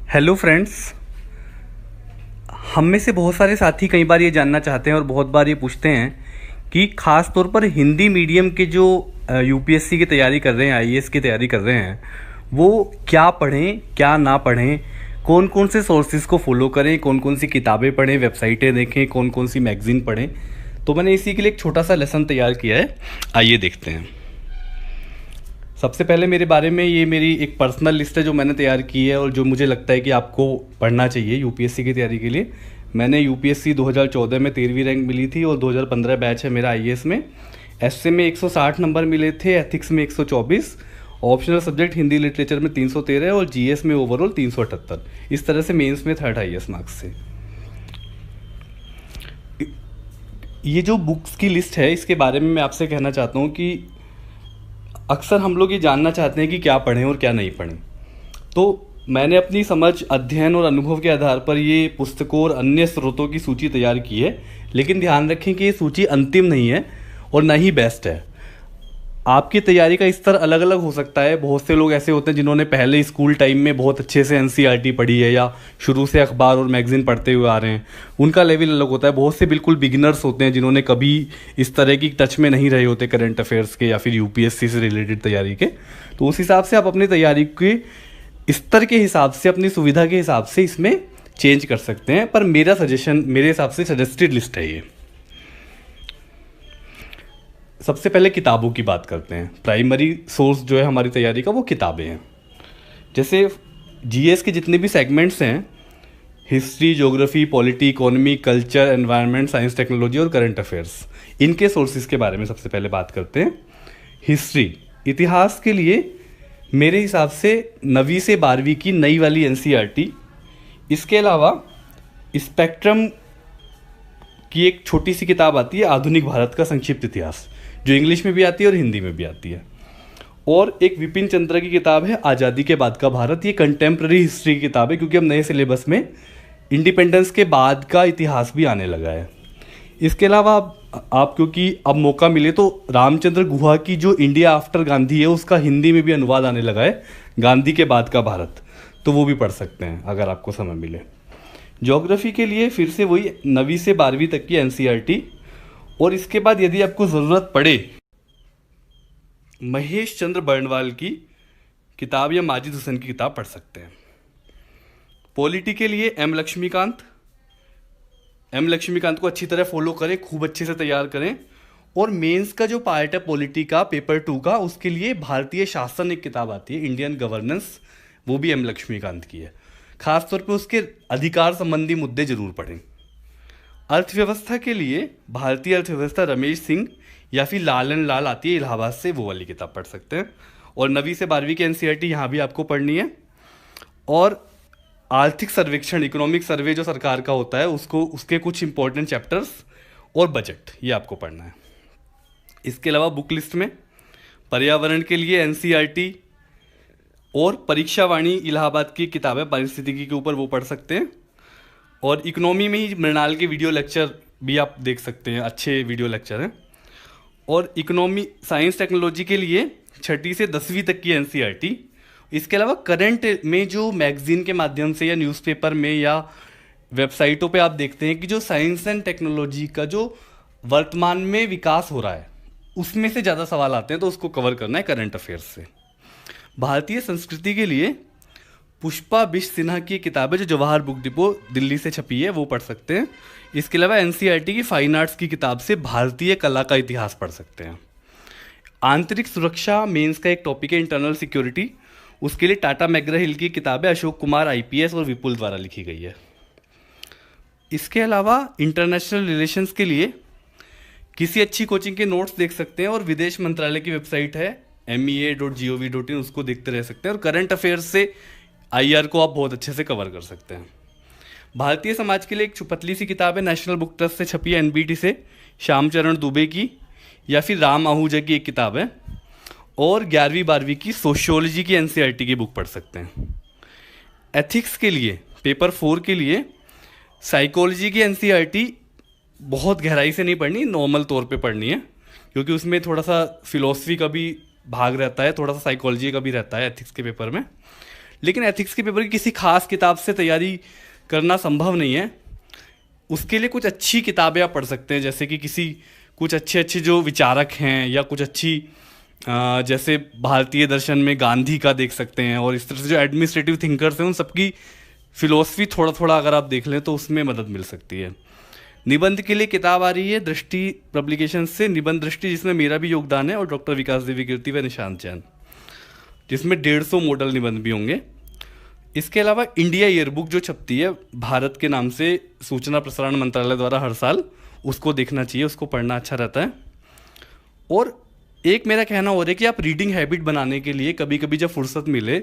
Hello friends. हम में से बहुत सारे साथी कई बार ये जानना चाहते हैं और बहुत बार ये पूछते हैं कि ख़ास तौर पर हिंदी मीडियम के जो यूपीएससी की तैयारी कर रहे हैं, आईएएस की तैयारी कर रहे हैं, वो क्या पढ़ें क्या ना पढ़ें, कौन कौन से सोर्सेज को फॉलो करें, कौन कौन सी किताबें पढ़ें, वेबसाइटें देखें, कौन कौन सी मैगज़ीन पढ़ें। तो मैंने इसी के लिए एक छोटा सा लेसन तैयार किया है, आइए देखते हैं। सबसे पहले मेरे बारे में ये मेरी एक पर्सनल लिस्ट है जो मैंने तैयार की है और जो मुझे लगता है कि आपको पढ़ना चाहिए यूपीएससी की तैयारी के लिए। मैंने यूपीएससी 2014 में 13वीं रैंक मिली थी और 2015 बैच है मेरा आईएएस में। एसए में 160 नंबर मिले थे, एथिक्स में 124, ऑप्शनल सब्जेक्ट हिंदी लिटरेचर में 313 और जीएस में ओवरऑल 378। इस तरह से मेंस में थर्ड हाईएस्ट मार्क्स थे। ये जो बुक्स की लिस्ट है इसके बारे में मैं आपसे कहना चाहता हूँ कि अक्सर हम लोग ये जानना चाहते हैं कि क्या पढ़ें और क्या नहीं पढ़ें। तो मैंने अपनी समझ, अध्ययन और अनुभव के आधार पर ये पुस्तकों और अन्य स्रोतों की सूची तैयार की है। लेकिन ध्यान रखें कि ये सूची अंतिम नहीं है और न ही बेस्ट है। आपकी तैयारी का स्तर अलग अलग हो सकता है। बहुत से लोग ऐसे होते हैं जिन्होंने पहले स्कूल टाइम में बहुत अच्छे से एनसीईआरटी पढ़ी है या शुरू से अखबार और मैगज़ीन पढ़ते हुए आ रहे हैं, उनका लेवल अलग होता है। बहुत से बिल्कुल बिगिनर्स होते हैं जिन्होंने कभी इस तरह की टच में नहीं रहे होते करंट अफेयर्स के या फिर यूपीएससी से रिलेटेड तैयारी के। तो उस हिसाब से आप अपनी तैयारी के स्तर के हिसाब से, अपनी सुविधा के हिसाब से इसमें चेंज कर सकते हैं। पर मेरा सजेशन, मेरे हिसाब से सजेस्टेड लिस्ट है ये। सबसे पहले किताबों की बात करते हैं। प्राइमरी सोर्स जो है हमारी तैयारी का वो किताबें हैं। जैसे जीएस के जितने भी सेगमेंट्स हैं, history, geography, polity, economy, culture, environment, science, technology और करंट अफेयर्स, इनके सोर्सेज के बारे में सबसे पहले बात करते हैं। हिस्ट्री, इतिहास के लिए मेरे हिसाब से 9वीं से 12वीं की नई वाली एनसीईआरटी। इसके अलावा स्पेक्ट्रम की एक छोटी सी किताब आती है, आधुनिक भारत का संक्षिप्त इतिहास, जो इंग्लिश में भी आती है और हिंदी में भी आती है। और एक विपिन चंद्र की किताब है, आज़ादी के बाद का भारत। ये कंटेम्प्रेरी हिस्ट्री की किताब है क्योंकि अब नए सिलेबस में इंडिपेंडेंस के बाद का इतिहास भी आने लगा है। इसके अलावा आप क्योंकि अब मौका मिले तो रामचंद्र गुहा की जो इंडिया आफ्टर गांधी है उसका हिंदी में भी अनुवाद आने लगा है, गांधी के बाद का भारत, तो वो भी पढ़ सकते हैं अगर आपको समय मिले। ज्योग्राफी के लिए फिर से वही 9वीं से 12वीं तक की एनसीईआरटी। और इसके बाद यदि आपको ज़रूरत पड़े, महेश चंद्र बर्णवाल की किताब या माजिद हुसैन की किताब पढ़ सकते हैं। पॉलिटी के लिए एम लक्ष्मीकांत को अच्छी तरह फॉलो करें, खूब अच्छे से तैयार करें। और मेंस का जो पार्ट है पॉलिटी का, पेपर 2 का, उसके लिए भारतीय शासन एक किताब आती है, इंडियन गवर्नेंस, वो भी एम लक्ष्मीकांत की है। खासतौर पे उसके अधिकार संबंधी मुद्दे जरूर पढ़ें। अर्थव्यवस्था के लिए भारतीय अर्थव्यवस्था रमेश सिंह या फिर लालन लाल आती है इलाहाबाद से, वो वाली किताब पढ़ सकते हैं। और 9वीं से 12वीं की एनसीईआरटी यहाँ भी आपको पढ़नी है। और आर्थिक सर्वेक्षण, इकोनॉमिक सर्वे जो सरकार का होता है, उसको, उसके कुछ इंपॉर्टेंट चैप्टर्स और बजट, ये आपको पढ़ना है। इसके अलावा बुक लिस्ट में पर्यावरण के लिए एनसीईआरटी और परीक्षा वाणी इलाहाबाद की किताब है पारिस्थितिकी के ऊपर, वो पढ़ सकते हैं। और इकोनॉमी में ही मृणाल के वीडियो लेक्चर भी आप देख सकते हैं, अच्छे वीडियो लेक्चर हैं। और इकोनॉमी, साइंस, टेक्नोलॉजी के लिए 6ठी से 10वीं तक की एनसीईआरटी। इसके अलावा करंट में जो मैगजीन के माध्यम से या न्यूज़पेपर में या वेबसाइटों पे आप देखते हैं कि जो साइंस एंड टेक्नोलॉजी का जो वर्तमान में विकास हो रहा है उसमें से ज़्यादा सवाल आते हैं, तो उसको कवर करना है करंट अफेयर्स से। भारतीय संस्कृति के लिए पुष्पा बिश सिन्हा की किताब है जो जवाहर बुक डिपो दिल्ली से छपी है, वो पढ़ सकते हैं। इसके अलावा एनसीईआरटी की फाइन आर्ट्स की किताब से भारतीय कला का इतिहास पढ़ सकते हैं। आंतरिक सुरक्षा मेंस का एक टॉपिक है, इंटरनल सिक्योरिटी, उसके लिए टाटा मैकग्रा हिल की किताब है, अशोक कुमार आईपीएस और विपुल द्वारा लिखी गई है। इसके अलावा इंटरनेशनल रिलेशंस के लिए किसी अच्छी कोचिंग के नोट्स देख सकते हैं और विदेश मंत्रालय की वेबसाइट है mea.gov.in, उसको देखते रह सकते हैं। और करंट अफेयर्स से आईआर को आप बहुत अच्छे से कवर कर सकते हैं। भारतीय समाज के लिए एक पतली सी किताब है, नेशनल बुक ट्रस्ट से छपी है, एनबीटी से, श्यामचरण दुबे की, या फिर राम आहूजा की एक किताब है। और 11वीं 12वीं की सोशियोलॉजी की एनसीईआरटी की बुक पढ़ सकते हैं। एथिक्स के लिए पेपर 4 के लिए साइकोलॉजी की एनसीईआरटी बहुत गहराई से नहीं पढ़नी, नॉर्मल तौर पे पढ़नी है, क्योंकि उसमें थोड़ा सा फिलॉसफी का भी भाग रहता है, थोड़ा सा साइकोलॉजी का भी रहता है एथिक्स के पेपर में। लेकिन एथिक्स के पेपर की किसी खास किताब से तैयारी करना संभव नहीं है। उसके लिए कुछ अच्छी किताबें आप पढ़ सकते हैं, जैसे कि कुछ अच्छे अच्छे जो विचारक हैं, या कुछ अच्छी जैसे भारतीय दर्शन में गांधी का देख सकते हैं, और इस तरह से जो एडमिनिस्ट्रेटिव थिंकर्स हैं उन सबकी फिलोसफी थोड़ा थोड़ा अगर आप देख लें तो उसमें मदद मिल सकती है। निबंध के लिए किताब आ रही है दृष्टि पब्लिकेशन से, निबंध दृष्टि, जिसमें मेरा भी योगदान है और डॉक्टर विकास देवी कीर्ति व निशांत जैन, जिसमें 150 मॉडल निबंध भी होंगे। इसके अलावा इंडिया ईयरबुक जो छपती है भारत के नाम से सूचना प्रसारण मंत्रालय द्वारा हर साल, उसको देखना चाहिए, उसको पढ़ना अच्छा रहता है। और एक मेरा कहना हो रहा है कि आप रीडिंग हैबिट बनाने के लिए कभी कभी जब फुर्सत मिले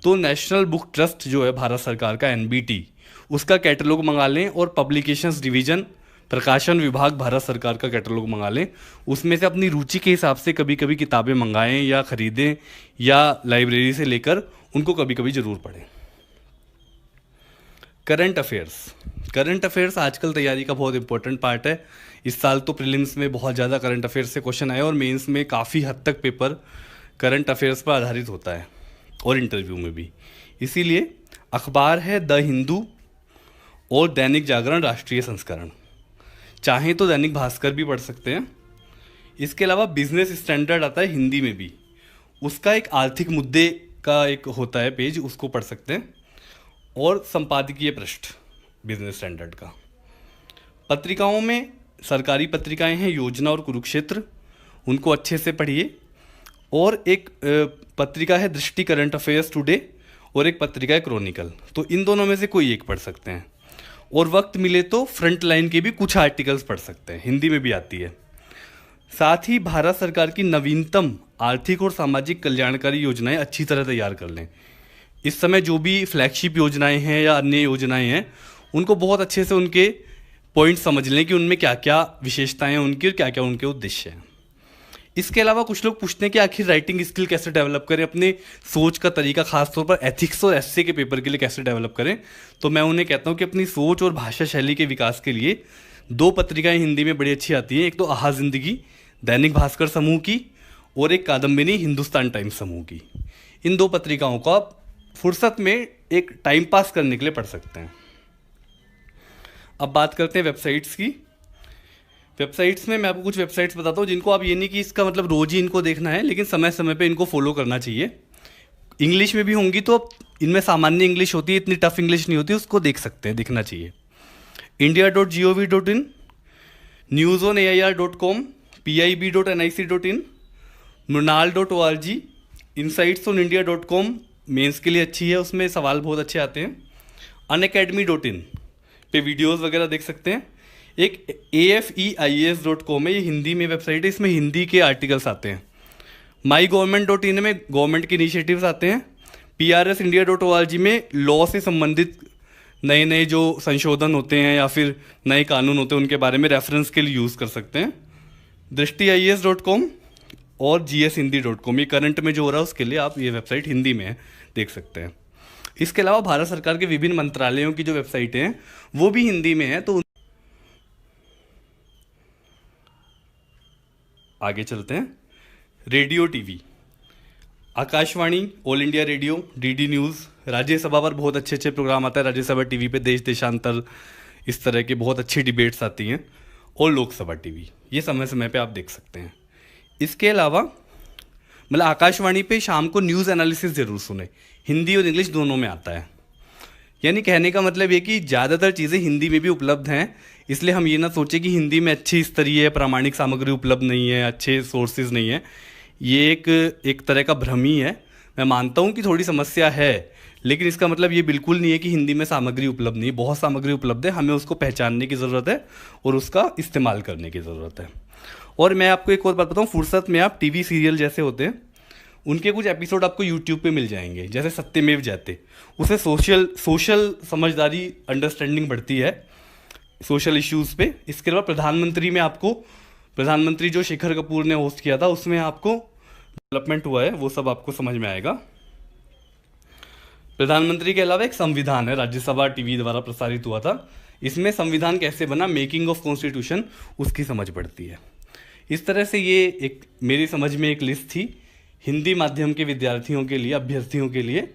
तो नेशनल बुक ट्रस्ट जो है भारत सरकार का, एनबीटी, उसका कैटलॉग मंगा लें, और पब्लिकेशंस डिवीज़न, प्रकाशन विभाग भारत सरकार का कैटलॉग मंगा लें। उसमें से अपनी रुचि के हिसाब से कभी कभी किताबें मंगाएं या ख़रीदें, या लाइब्रेरी से लेकर उनको कभी कभी ज़रूर पढ़ें। करंट अफेयर्स आजकल तैयारी का बहुत इंपॉर्टेंट पार्ट है। इस साल तो प्रीलिम्स में बहुत ज़्यादा करंट अफेयर्स से क्वेश्चन आए, और मेंस में काफ़ी हद तक पेपर करंट अफेयर्स पर आधारित होता है, और इंटरव्यू में भी। इसीलिए अखबार है द हिंदू और दैनिक जागरण राष्ट्रीय संस्करण, चाहें तो दैनिक भास्कर भी पढ़ सकते हैं। इसके अलावा बिजनेस स्टैंडर्ड आता है हिंदी में भी, उसका एक आर्थिक मुद्दे का एक होता है पेज, उसको पढ़ सकते हैं। और संपादकीय पृष्ठ बिजनेस स्टैंडर्ड का। पत्रिकाओं में सरकारी पत्रिकाएं हैं योजना और कुरुक्षेत्र, उनको अच्छे से पढ़िए। और एक पत्रिका है दृष्टि करंट अफेयर्स टुडे, और एक पत्रिका है क्रॉनिकल, तो इन दोनों में से कोई एक पढ़ सकते हैं। और वक्त मिले तो फ्रंट लाइन के भी कुछ आर्टिकल्स पढ़ सकते हैं, हिंदी में भी आती है। साथ ही भारत सरकार की नवीनतम आर्थिक और सामाजिक कल्याणकारी योजनाएं अच्छी तरह तैयार कर लें। इस समय जो भी फ्लैगशिप योजनाएं हैं या अन्य योजनाएं हैं, उनको बहुत अच्छे से उनके पॉइंट समझ लें कि उनमें क्या क्या विशेषताएं हैं उनकी, और क्या क्या उनके उद्देश्य हैं। इसके अलावा कुछ लोग पूछते हैं कि आखिर राइटिंग स्किल कैसे डेवलप करें, अपने सोच का तरीका, खासतौर पर एथिक्स और एस्से के पेपर के लिए कैसे डेवलप करें। तो मैं उन्हें कहता हूँ कि अपनी सोच और भाषा शैली के विकास के लिए 2 पत्रिकाएं हिंदी में बड़ी अच्छी आती हैं, एक तो आहा जिंदगी दैनिक भास्कर समूह की, और एक कादम्बिनी हिंदुस्तान टाइम्स समूह की। इन 2 पत्रिकाओं को आप फुर्सत में एक टाइम पास करने के लिए पढ़ सकते हैं। अब बात करते हैं वेबसाइट्स की। वेबसाइट्स में मैं आपको कुछ वेबसाइट्स बताता हूँ जिनको आप, ये नहीं कि इसका मतलब रोज ही इनको देखना है, लेकिन समय समय पे इनको फॉलो करना चाहिए। इंग्लिश में भी होंगी तो इनमें सामान्य इंग्लिश होती है, इतनी टफ इंग्लिश नहीं होती, उसको देख सकते हैं, देखना चाहिए। india.gov.in, newsonair.com, pib.nic.in, mrnal.org, insightsonIndia.com mains के लिए अच्छी है, उसमें सवाल बहुत अच्छे आते हैं। unacademy.in पे वीडियोस वगैरह देख सकते हैं। एक afeias.com है, ये हिंदी में वेबसाइट है, इसमें हिंदी के आर्टिकल्स आते हैं। mygovernment.in में गवर्नमेंट के इनिशिएटिव्स आते हैं। prsindia.org में लॉ से संबंधित नए नए जो संशोधन होते हैं या फिर नए कानून होते हैं उनके बारे में रेफरेंस के लिए यूज़ कर सकते हैं। दृष्टि.is.com और gshindy.com, ये करंट में जो हो रहा है उसके लिए आप ये वेबसाइट हिंदी में देख सकते हैं। इसके अलावा भारत सरकार के विभिन्न मंत्रालयों की जो वेबसाइटें हैं वो भी हिंदी में है। तो आगे चलते हैं। Radio TV, Akashvani, all India radio, DD news, Rajya Sabha पर बहुत अच्छे अच्छे प्रोग्राम आता है। राज्यसभा टीवी पे देश देशांतर इस तरह की बहुत अच्छी डिबेट्स आती हैं। और लोकसभा टीवी, ये समय समय पे आप देख सकते हैं। इसके अलावा मतलब आकाशवाणी पे शाम को न्यूज़ एनालिसिस ज़रूर सुने, हिंदी और इंग्लिश दोनों में आता है। यानी कहने का मतलब ये कि ज़्यादातर चीज़ें हिंदी में भी उपलब्ध हैं, इसलिए हम ये ना सोचें कि हिंदी में अच्छी स्तरीय प्रामाणिक सामग्री उपलब्ध नहीं है, अच्छे सोर्सेज नहीं है। ये एक तरह का भ्रम ही है। मैं मानता हूँ कि थोड़ी समस्या है, लेकिन इसका मतलब ये बिल्कुल नहीं है कि हिंदी में सामग्री उपलब्ध नहीं है। बहुत सामग्री उपलब्ध है, हमें उसको पहचानने की ज़रूरत है और उसका इस्तेमाल करने की ज़रूरत है। और मैं आपको एक और बात बताऊँ, फुर्सत में आप टीवी सीरियल जैसे होते हैं उनके कुछ एपिसोड आपको यूट्यूब पे मिल जाएंगे, जैसे सत्यमेव जयते। उससे सोशल समझदारी, अंडरस्टैंडिंग बढ़ती है सोशल इश्यूज़ पे। इसके अलावा प्रधानमंत्री में आपको, प्रधानमंत्री जो शेखर कपूर ने होस्ट किया था उसमें आपको डेवलपमेंट हुआ है, वो सब आपको समझ में आएगा। प्रधानमंत्री के अलावा एक संविधान है, राज्यसभा टीवी द्वारा प्रसारित हुआ था। इसमें संविधान कैसे बना, मेकिंग ऑफ कॉन्स्टिट्यूशन, उसकी समझ पड़ती है। इस तरह से ये एक मेरी समझ में एक लिस्ट थी हिंदी माध्यम के विद्यार्थियों के लिए, अभ्यर्थियों के लिए।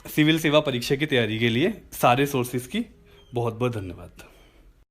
सिविल सेवा परीक्षा की तैयारी के लिए सारे सोर्सेज की बहुत बहुत धन्यवाद।